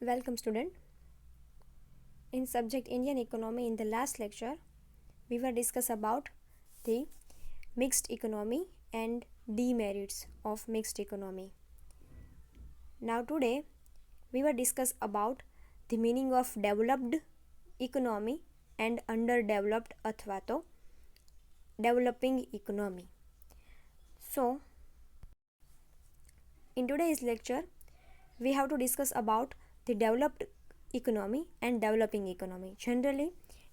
Welcome student. In subject Indian economy, in the last lecture we were discuss about the mixed economy and demerits of mixed economy. Now today we will discuss about the meaning of developed economy and underdeveloped अथवा तो developing economy. So in today's lecture we have to discuss about the developed economy and developing economy. Generally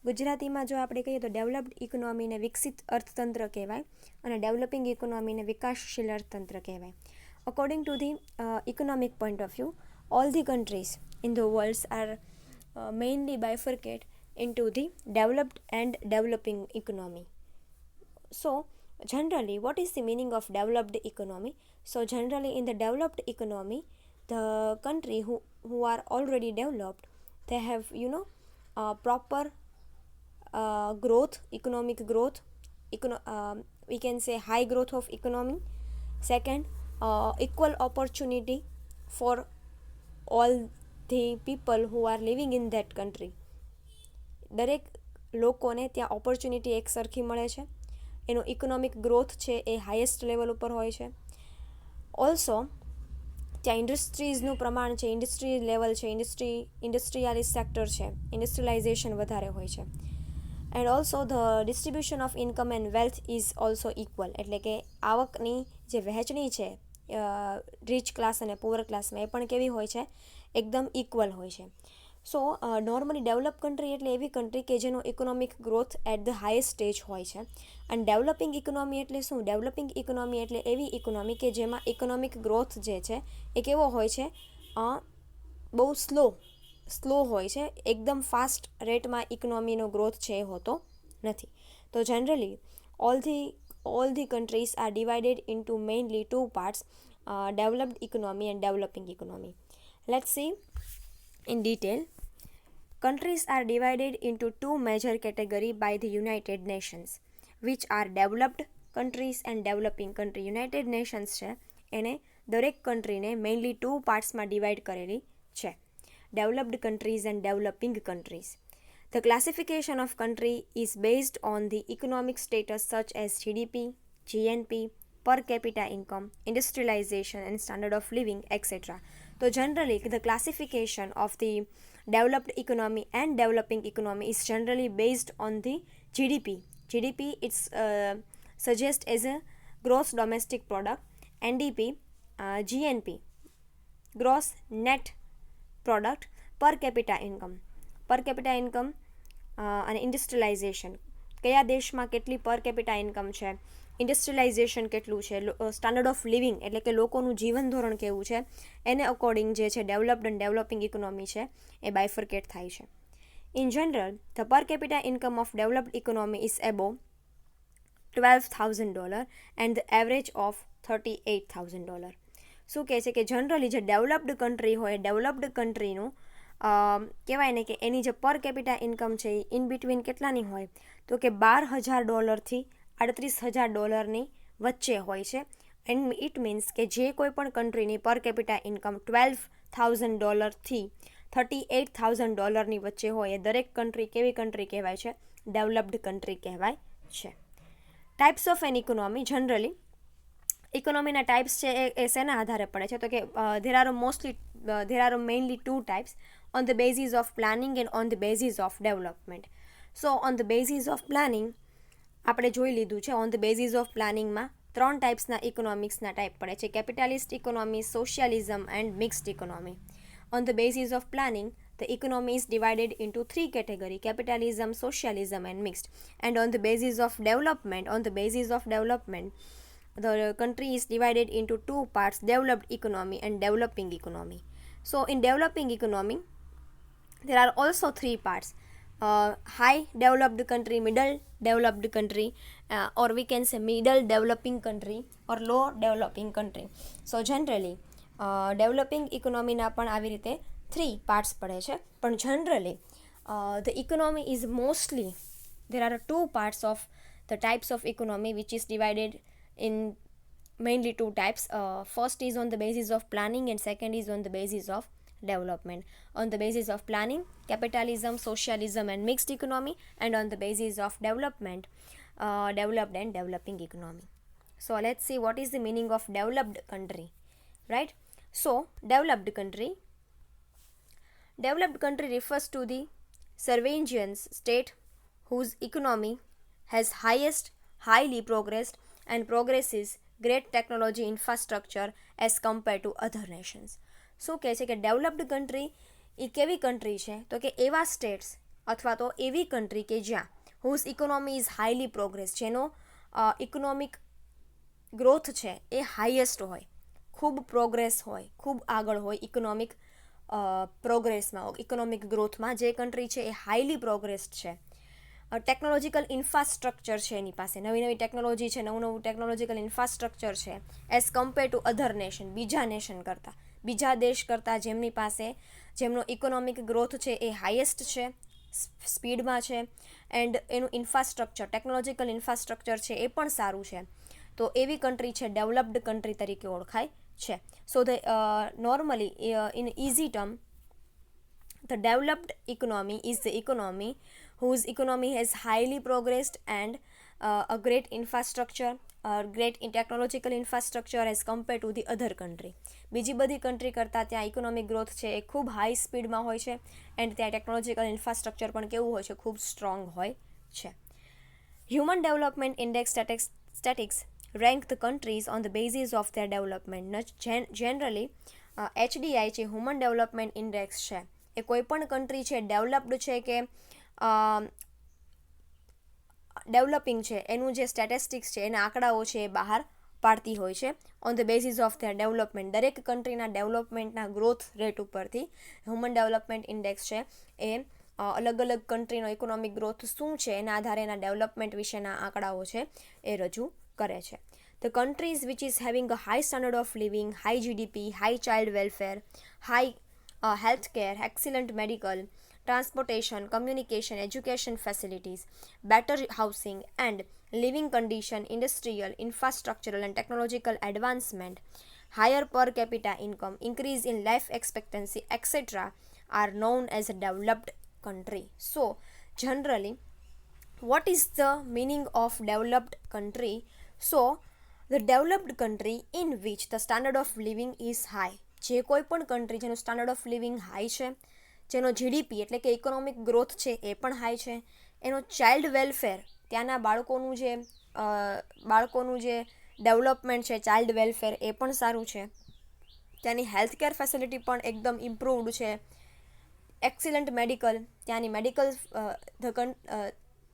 ગુજરાતીમાં જો આપણે કહીએ તો developed ઇકોનોમીને વિકસિત અર્થતંત્ર કહેવાય અને ડેવલપિંગ ઇકોનોમીને વિકાસશીલ અર્થતંત્ર કહેવાય. According to the economic point of view, all the countries in the world R mainly bifurcate into the developed and developing economy. So generally what is the meaning of developed economy? So generally in the developed economy, the country who are already developed, they have proper growth, economic growth, we can say high growth of economy. Second, equal opportunity for all the people who are living in that country. દરેક લોકોને ત્યાં opportunity એક સરખી મળે છે. એનો economic growth છે એ હાઈએસ્ટ લેવલ ઉપર હોય છે. ઓલ્સો ત્યાં ઇન્ડસ્ટ્રીઝનું પ્રમાણ છે, ઇન્ડસ્ટ્રી લેવલ છે, ઇન્ડસ્ટ્રીયાલિસ્ટ સેક્ટર છે, ઇન્ડસ્ટ્રીયલાઇઝેશન વધારે હોય છે. And also the distribution of income and wealth is also equal, એટલે કે આવકની જે વહેંચણી છે રીચ ક્લાસ અને પુઅર ક્લાસમાં એ પણ કેવી હોય છે? એકદમ ઇક્વલ હોય છે. સો નોર્મલી ડેવલપ કન્ટ્રી એટલે એવી કન્ટ્રી કે જેનો economic growth at the highest stage હોય છે. અને ડેવલપિંગ ઇકોનોમી એટલે શું? ડેવલપિંગ ઇકોનોમી એટલે એવી ઇકોનોમી કે જેમાં ઇકોનોમિક ગ્રોથ જે છે એ કેવો હોય છે? બહુ સ્લો હોય છે. એકદમ ફાસ્ટ રેટમાં ઇકોનોમીનો ગ્રોથ છે એ હોતો નથી. તો generally all the countries are divided into mainly two parts, developed economy and developing economy. Let's see in detail. Countries are divided into two major categories by the United Nations, which are developed countries and developing country. United Nations છે એને દરેક કન્ટ્રીને mainly two પાર્ટ્સમાં divide કરેલી છે, developed countries and developing countries. The classification of country is based on the economic status such as GDP, GNP, per capita income, industrialization and standard of living, etc. So generally the classification of the developed economy and developing economy is generally based on the GDP. GDP it's suggests as a gross domestic product, NDP, GNP, gross net product, per capita income અને ઇન્ડસ્ટ્રીયલાઇઝેશન, કયા દેશમાં કેટલી પર capita income છે, ઇન્ડસ્ટ્રીયલાઇઝેશન કેટલું છે, standard of living એટલે કે લોકોનું જીવન ધોરણ કેવું છે, એને અકોર્ડિંગ જે છે ડેવલપ્ડ એન્ડ ડેવલપિંગ ઇકોનોમી છે એ બાયફર્કેટ થાય છે. ઇન જનરલ ધ પર capita income of developed economy is above $12,000 and the average of $38,000. શું કહે છે કે જનરલી જે ડેવલપ્ડ કન્ટ્રી હોય, ડેવલપ્ડ કન્ટ્રીનું કહેવાય ને કે એની જે પર કેપિટા ઇન્કમ છે એ ઇન બિટવીન કેટલાની હોય? તો કે $12,000 $38,000 વચ્ચે હોય છે. એન્ડ ઇટ મીન્સ કે જે કોઈ પણ કન્ટ્રીની પર કેપિટા ઇન્કમ $12,000 $38,000 વચ્ચે હોય એ દરેક કન્ટ્રી કેવી કન્ટ્રી કહેવાય છે? ડેવલપ્ડ કન્ટ્રી કહેવાય છે. Types of an economy. Generally ઇકોનોમીના ટાઈપ્સ છે એ શેના આધારે પડે છે? તો કે there are mainly two types, on the basis of planning and on the basis of development. So on the basis of planning આપણે જોઈ લીધું છે. on the basis of planningમાં ત્રણ ટાઈપ્સના ઇકોનોમિક્સના ટાઈપ પડે છે: capitalist economy, socialism and mixed economy. on the basis of planning the economy is divided into three categories: capitalism, socialism and mixed. And on the basis of development the country is divided into two parts: developed economy and developing economy. So in developing economy there are also three parts: high developed country, middle developed country, or we can say middle developing country or low developing country. So generally developing economy ના પણ આવી રીતે three parts પડે છે. પણ generally the economy is mostly, there are two parts of the types of economy which is divided in mainly two types. First is on the basis of planning and second is on the basis of development. On the basis of planning, capitalism, socialism, and mixed economy, and on the basis of development, developed and developing economy. So let's see what is the meaning of developed country, right? So developed country refers to the surveillance state whose economy has highly progressed and progresses great technology infrastructure as compared to other nations. શું કહે છે કે developed country એ કેવી country છે? તો કે એવા states અથવા તો એવી કન્ટ્રી કે જ્યાં whose economy is highly progress, જેનો ઇકોનોમિક ગ્રોથ છે એ હાઈએસ્ટ હોય, ખૂબ પ્રોગ્રેસ હોય, ખૂબ આગળ હોય ઇકોનોમિક પ્રોગ્રેસમાં, ઇકોનોમિક ગ્રોથમાં જે કન્ટ્રી છે એ હાઈલી પ્રોગ્રેસ્ડ છે. ટેકનોલોજીકલ ઇન્ફ્રાસ્ટ્રક્ચર છે એની પાસે, નવી નવી ટેકનોલોજી છે, નવું ટેકનોલોજીકલ ઇન્ફ્રાસ્ટ્રક્ચર છે as compare to other nation, બીજા નેશન કરતાં, બીજા દેશ કરતાં જેમની પાસે જેમનો ઇકોનોમિક ગ્રોથ છે એ હાઈએસ્ટ છે, સ્પીડમાં છે, એન્ડ એનું ઇન્ફ્રાસ્ટ્રક્ચર, ટેકનોલોજીકલ ઇન્ફ્રાસ્ટ્રક્ચર છે એ પણ સારું છે, તો એવી કન્ટ્રી છે ડેવલપ્ડ કન્ટ્રી તરીકે ઓળખાય છે. So normally in easy term, the developed economy is the economy whose economy has highly progressed and a great infrastructure, great technological infrastructure as compared to the other country. બીજી બધી country કરતાં ત્યાં economic growth છે એ ખૂબ high સ્પીડમાં હોય છે, and ત્યાં ટેકનોલોજીકલ ઇન્ફ્રાસ્ટ્રક્ચર પણ કેવું હોય છે? ખૂબ સ્ટ્રોંગ હોય છે. Human development index statistics rank the countries on the basis of their development. Generally, HDI છે, હ્યુમન ડેવલપમેન્ટ ઇન્ડેક્સ છે, એ કોઈ પણ કન્ટ્રી છે ડેવલપ્ડ છે કે ડેવલપિંગ છે એનું જે સ્ટેટિસ્ટિક્સ છે એના આંકડાઓ છે એ બહાર પાડતી હોય છે on the basis of their development. દરેક કન્ટ્રીના ડેવલપમેન્ટના ગ્રોથ રેટ ઉપરથી હ્યુમન ડેવલપમેન્ટ ઇન્ડેક્સ છે એ અલગ અલગ કન્ટ્રીનો ઇકોનોમિક ગ્રોથ શું છે એના આધારે એના ડેવલપમેન્ટ વિશેના આંકડાઓ છે એ રજૂ કરે છે. The countries which is having a high standard of living, high GDP, high child welfare, high healthcare, excellent medical, transportation, communication, education facilities, better housing and living condition, industrial, infrastructural and technological advancement, higher per capita income, increase in life expectancy, etc. are known as a developed country. So, generally, what is the meaning of developed country? So, the developed country in which the standard of living is high. જે કોઈ પણ country જેનું standard of living high છે, જેનો GDP એટલે કે economic growth છે એ પણ હાઈ છે, એનો ચાઇલ્ડ વેલફેર, ત્યાંના બાળકોનું જે ડેવલપમેન્ટ છે, ચાઇલ્ડ વેલફેર એ પણ સારું છે, ત્યાંની હેલ્થકેર ફેસિલિટી પણ એકદમ ઇમ્પ્રુવડ છે, એક્સિલન્ટ મેડિકલ, ત્યાંની મેડિકલ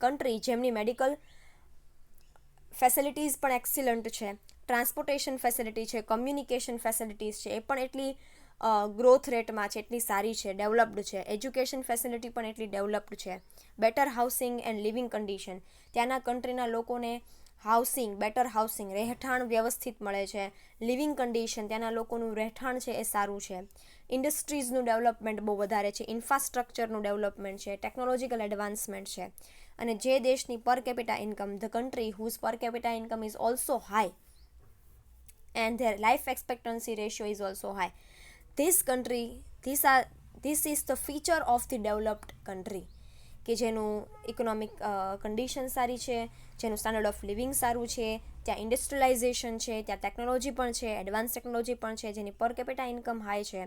કન્ટ્રી જેમની મેડિકલ ફેસિલિટીઝ પણ એક્સિલન્ટ છે, ટ્રાન્સપોર્ટેશન ફેસિલિટી છે, કમ્યુનિકેશન ફેસિલિટીઝ છે એ પણ એટલી ગ્રોથ રેટમાં છે, એટલી સારી છે, ડેવલપ્ડ છે, એજ્યુકેશન ફેસિલિટી પણ એટલી ડેવલપ્ડ છે, better housing and living condition, ત્યાંના કન્ટ્રીના લોકોને હાઉસિંગ, બેટર હાઉસિંગ, રહેઠાણ વ્યવસ્થિત મળે છે, લિવિંગ કન્ડિશન, ત્યાંના લોકોનું રહેઠાણ છે એ સારું છે, ઇન્ડસ્ટ્રીઝનું ડેવલપમેન્ટ બહુ વધારે છે, ઇન્ફ્રાસ્ટ્રક્ચરનું ડેવલપમેન્ટ છે, ટેકનોલોજીકલ એડવાન્સમેન્ટ છે, અને જે દેશની per capita income, the country whose per capita income is also high and their life expectancy ratio is also high. This is the feature of the developed country, કે જેનું economic condition સારી છે, જેનું standard of living સારું છે, ત્યાં ઇન્ડસ્ટ્રીયલાઇઝેશન છે, ત્યાં ટેકનોલોજી પણ છે, એડવાન્સ ટેકનોલોજી પણ છે, જેની પર કેપિટા ઇન્કમ હાઈ છે.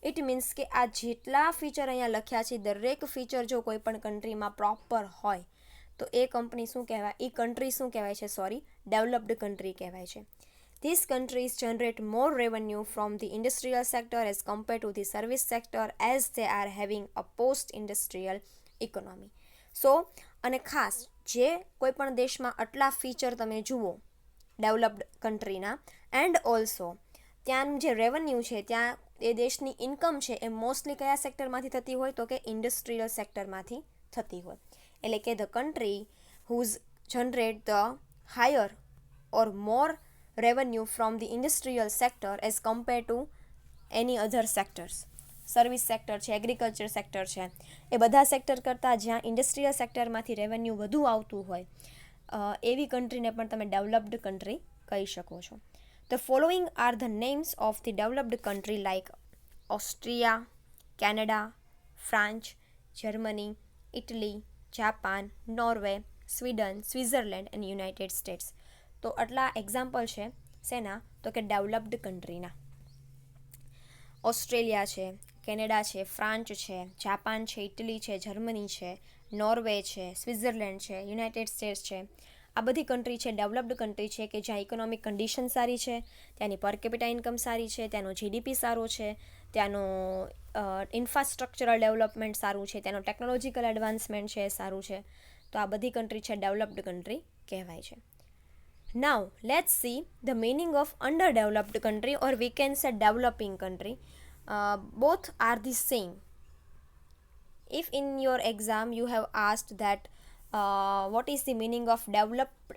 ઇટ મીન્સ કે આ જેટલા ફીચર અહીંયા લખ્યા છે દરેક ફીચર જો કોઈ પણ કન્ટ્રીમાં પ્રોપર હોય તો એ કંપની શું કહેવાય, એ કન્ટ્રી શું કહેવાય છે? ડેવલપ્ડ કન્ટ્રી કહેવાય છે. These countries generate more revenue from the industrial sector as compared to the service sector as they are having a post-industrial economy. So, અને ખાસ જે કોઈ પણ દેશમાં આટલા ફીચર તમે જુઓ ડેવલપ્ડ કન્ટ્રીના, એન્ડ ઓલ્સો ત્યાંનું જે રેવન્યુ છે, ત્યાં એ દેશની ઇન્કમ છે એ મોસ્ટલી કયા સેક્ટરમાંથી થતી હોય? તો કે ઇન્ડસ્ટ્રીયલ સેક્ટરમાંથી થતી હોય. એટલે કે the country whose generate the higher or more revenue from the industrial sector as compared to any other sectors. Service sector છે, એગ્રીકલ્ચર સેક્ટર છે, એ બધા સેક્ટર કરતાં જ્યાં ઇન્ડસ્ટ્રીયલ સેક્ટરમાંથી રેવન્યુ વધુ આવતું હોય એવી કન્ટ્રીને પણ તમે ડેવલપ્ડ કન્ટ્રી કહી શકો છો. The following are the names of the developed country like Austria, Canada, France, Germany, Italy, Japan, Norway, Sweden, Switzerland અને યુનાઇટેડ સ્ટેટ્સ. તો આટલા એક્ઝામ્પલ છે શેના? તો કે ડેવલપ્ડ કન્ટ્રીના. ઓસ્ટ્રેલિયા છે, કેનેડા છે, ફ્રાન્સ છે, જાપાન છે, ઇટલી છે, જર્મની છે, નોર્વે છે, સ્વિટ્ઝરલેન્ડ છે, યુનાઇટેડ સ્ટેટ્સ છે. આ બધી કન્ટ્રી છે ડેવલપ્ડ કન્ટ્રી છે કે જ્યાં ઇકોનોમિક કન્ડિશન સારી છે, ત્યાંની પર કેપિટા ઇન્કમ સારી છે, ત્યાંનો જીડીપી સારો છે, ત્યાંનો ઇન્ફ્રાસ્ટ્રક્ચરલ ડેવલપમેન્ટ સારું છે, ત્યાંનો ટેકનોલોજીકલ એડવાન્સમેન્ટ છે એ સારું છે. તો આ બધી કન્ટ્રી છે ડેવલપ્ડ કન્ટ્રી કહેવાય છે. Now let's see the meaning of underdeveloped country, or we can say developing country. Both are the same. If in your exam you have asked that what is the meaning of developed,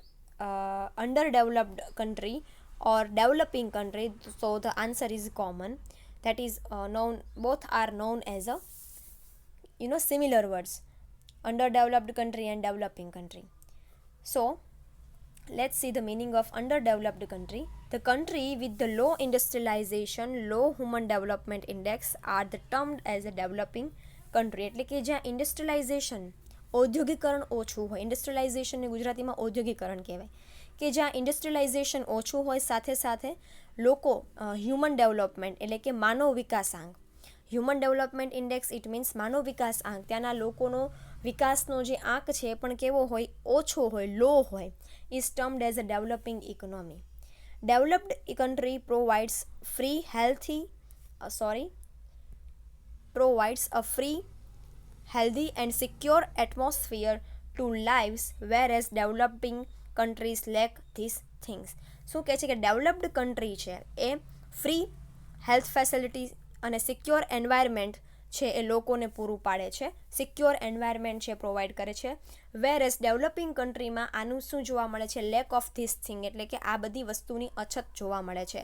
underdeveloped country or developing country, so the answer is common. That is known, both are known as a similar words, underdeveloped country and developing country. So let's see the meaning of underdeveloped country. The country with the low industrialization, low human development index are the termed as a developing country. એટલે કે જ્યાં ઇન્ડસ્ટ્રિયલાઇઝેશન, ઔદ્યોગિકરણ ઓછું હોય, ઇન્ડસ્ટ્રિયલાઇઝેશનને ગુજરાતીમાં ઔદ્યોગિકરણ કહેવાય, કે જ્યાં ઇન્ડસ્ટ્રિયલાઇઝેશન ઓછું હોય, સાથે સાથે લોકો હ્યુમન ડેવલપમેન્ટ એટલે કે માનવ વિકાસાંક, human development index it means માનવ વિકાસ આંક, ત્યાંના લોકોનો વિકાસનો જે આંક છે પણ કેવો હોય? ઓછો હોય, લો હોય, is termed as a developing economy. Developed country provides a free, healthy and secure atmosphere to lives, whereas developing countries lack these things. શું કહે છે કે ડેવલપ્ડ કન્ટ્રી છે એ ફ્રી હેલ્થ ફેસિલિટી અને સિક્યોર એન્વાયરમેન્ટ છે એ લોકોને પૂરું પાડે છે, સિક્યોર એન્વાયરમેન્ટ છે પ્રોવાઈડ કરે છે. વેરએઝ ડેવલપિંગ કન્ટ્રીમાં આનું શું જોવા મળે છે? લેક ઓફ ધીસ થિંગ, એટલે કે આ બધી વસ્તુની અછત જોવા મળે છે.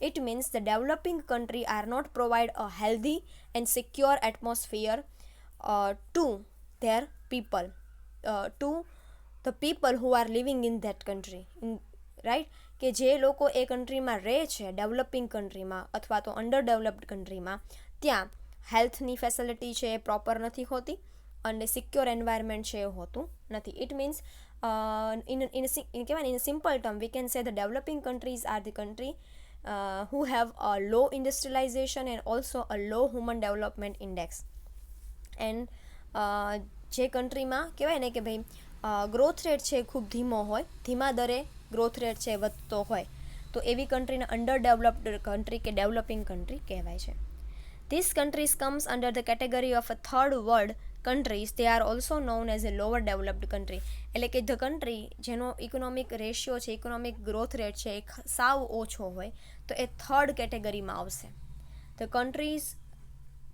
It means the developing country are not provide a healthy and secure atmosphere to their people, to the people who are living in that country, right? કે જે લોકો એ કન્ટ્રીમાં રહે છે, ડેવલપિંગ કન્ટ્રીમાં અથવા તો અંડર ડેવલપ્ડ કન્ટ્રીમાં, ત્યાં હેલ્થની ફેસિલિટી છે એ પ્રોપર નથી હોતી અને સિક્યોર એન્વાયરમેન્ટ છે એ હોતું નથી. ઇટ મીન્સ કહેવાય in simple term we can say the developing countries R the country who have a low industrialization and also a low human development index. And જે કન્ટ્રીમાં કહેવાય ને કે ભાઈ ગ્રોથ રેટ છે ખૂબ ધીમો હોય, ધીમા દરે ગ્રોથ રેટ છે વધતો હોય, તો એવી કન્ટ્રીને અંડર ડેવલપ્ડ કન્ટ્રી કે ડેવલપિંગ કન્ટ્રી કહેવાય છે. These countries comes under the category of a third world countries. They are also known as a lower developed country. એટલે કે ધ કન્ટ્રી જેનો ઇકોનોમિક રેશિયો છે, ઇકોનોમિક ગ્રોથ રેટ છે એ સાવ ઓછો હોય, તો એ થર્ડ કેટેગરીમાં આવશે. The countries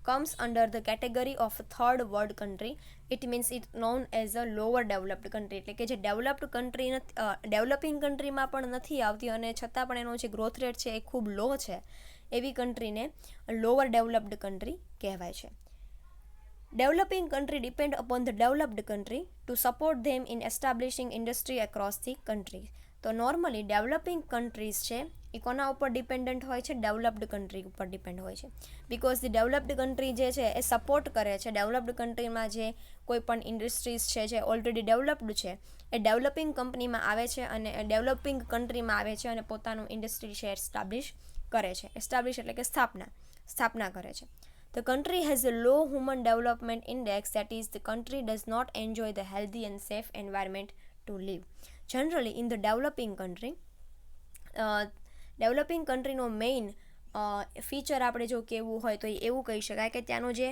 comes under the category of a third world country. It means it known as a lower developed country. એટલે કે જે ડેવલપ્ડ કન્ટ્રી ડેવલપિંગ કન્ટ્રીમાં પણ નથી આવતી અને છતાં પણ એનો જે ગ્રોથ રેટ છે એ ખૂબ લો છે, એવી કન્ટ્રીને લોઅર ડેવલપ્ડ કન્ટ્રી કહેવાય છે. Developing country depend upon the developed country to support them in establishing industry across the country. તો નોર્મલી ડેવલપિંગ કન્ટ્રીઝ છે એ કોના ઉપર ડિપેન્ડન્ટ હોય છે? ડેવલપ્ડ કન્ટ્રી ઉપર ડિપેન્ડ હોય છે. બિકોઝ ધી ડેવલપ્ડ કન્ટ્રી જે છે એ સપોર્ટ કરે છે, ડેવલપ્ડ કન્ટ્રીમાં જે કોઈ પણ ઇન્ડસ્ટ્રીઝ છે જે ઓલરેડી ડેવલપ્ડ છે એ ડેવલપિંગ કંપનીમાં આવે છે અને ડેવલપિંગ કન્ટ્રીમાં આવે છે અને પોતાનું ઇન્ડસ્ટ્રી છે એસ્ટાબ્લિશ કરે છે. એસ્ટાબ્લિશ એટલે કે સ્થાપના કરે છે. The country has a low human development index, that is the country does not enjoy the healthy and safe environment to live. Generally in the developing countryનો મેઇન ફીચર આપણે જો કહેવું હોય તો એવું કહી શકાય કે ત્યાંનો જે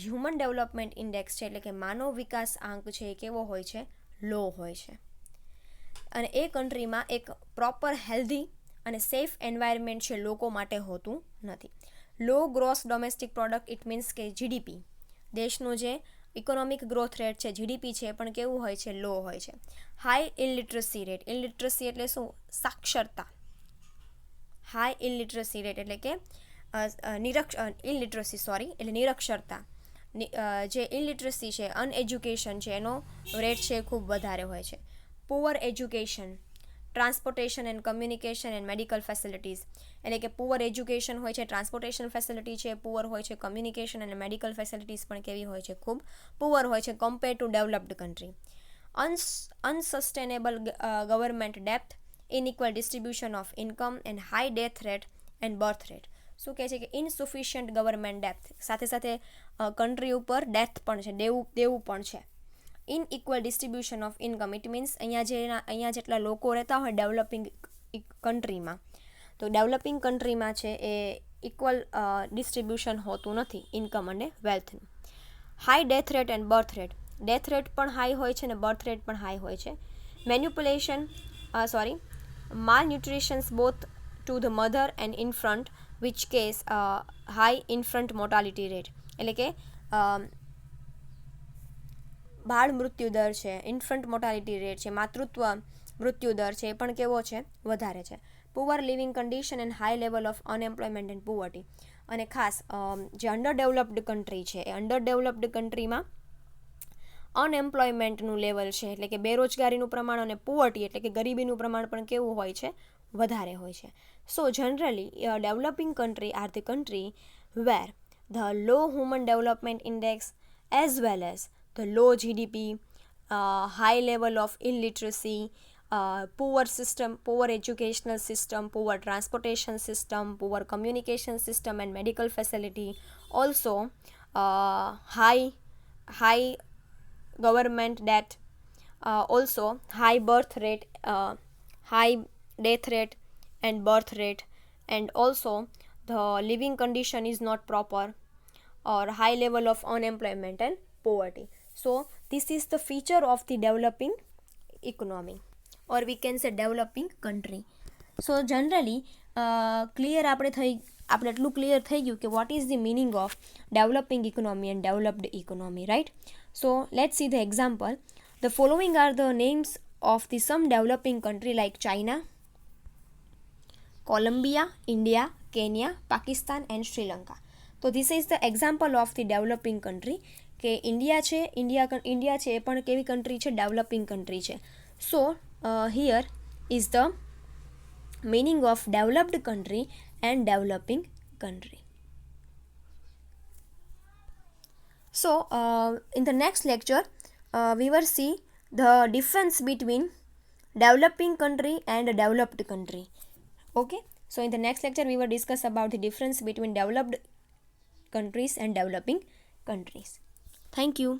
હ્યુમન ડેવલપમેન્ટ ઇન્ડેક્સ છે એટલે કે માનવ વિકાસ આંક છે એ કેવો હોય છે? લો હોય છે. અને એ કન્ટ્રીમાં એક પ્રોપર હેલ્ધી અને સેફ એન્વાયરમેન્ટ છે લોકો માટે હોતું નથી. Low gross domestic product it means કે જીડીપી, દેશનું જે ઇકોનોમિક ગ્રોથ રેટ છે જીડીપી છે પણ કેવું હોય છે? લો હોય છે. હાઈ ઇલિટરસી રેટ, ઇલિટરસી એટલે શું? સાક્ષરતા. હાઈ ઇલિટરસી રેટ એટલે કે નિરક્ષરતા. જે ઇલિટરસી છે, અનએજ્યુકેશન છે એનો રેટ છે ખૂબ વધારે હોય છે. Poor education, transportation and communication and medical facilities, એટલે કે પુઅર એજ્યુકેશન હોય છે, ટ્રાન્સપોર્ટેશન ફેસિલિટી છે પુઅર હોય છે, કમ્યુનિકેશન અને મેડિકલ ફેસિલિટીઝ પણ કેવી હોય છે, ખૂબ પુઅર હોય છે compare to developed country. Unsustainable government depth, inequal distribution of income and high death rate and birth rate. શું કહે છે કે ઇનસુફિશિયન્ટ ગવર્મેન્ટ ડેપ્થ, સાથે સાથે કન્ટ્રી ઉપર ડેથ પણ છે, દેવું પણ છે. Inequal distribution of income, it means અહીંયા જેટલા લોકો રહેતા હોય ડેવલપિંગ કન્ટ્રીમાં, તો ડેવલપિંગ કન્ટ્રીમાં છે એ ઇક્વલ ડિસ્ટ્રીબ્યુશન હોતું નથી ઇન્કમ અને વેલ્થનું. High death rate and birth rate, death rate પણ હાઈ હોય છે અને બર્થ રેટ પણ હાઈ હોય છે. માલ nutritions both to the mother and infant, which case high infant mortality rate, એટલે કે બાળ મૃત્યુદર છે, ઇન્ફન્ટ મોર્ટાલિટી રેટ છે, માતૃત્વ મૃત્યુદર છે એ પણ કેવો છે, વધારે છે. Poor living condition and high level of unemployment and poverty, અને ખાસ જે અંડર ડેવલપ્ડ કન્ટ્રી છે એ અંડર ડેવલપ્ડ કન્ટ્રીમાં અનએમ્પ્લોયમેન્ટનું લેવલ છે, એટલે કે બેરોજગારીનું પ્રમાણ, અને પુઅર્ટી એટલે કે ગરીબીનું પ્રમાણ પણ કેવું હોય છે, વધારે હોય છે. So generally developing country are the country where the low human development index as well as the low GDP, high level of illiteracy, poor system, poor educational system, poor transportation system, poor communication system and medical facility, also high government debt, also high birth rate, high death rate and birth rate, and also the living condition is not proper, or high level of unemployment and poverty. So this is the feature of the developing economy, or we can say developing country. So generally આપણે એટલું clear થઈ ગયું કે what is the meaning of developing economy and developed economy, right? So let's see the example. The following are the names of the some developing country like China, Colombia, India, Kenya, Pakistan and Sri Lanka. So this is the example of the developing country. કે India છે એ પણ કેવી country છે, developing country છે. સો here is the meaning of developed country and developing country. So in the next lecture we will see the difference between developing country and developed country. Okay, so in the next lecture we will discuss about the difference between developed countries and developing countries. Thank you.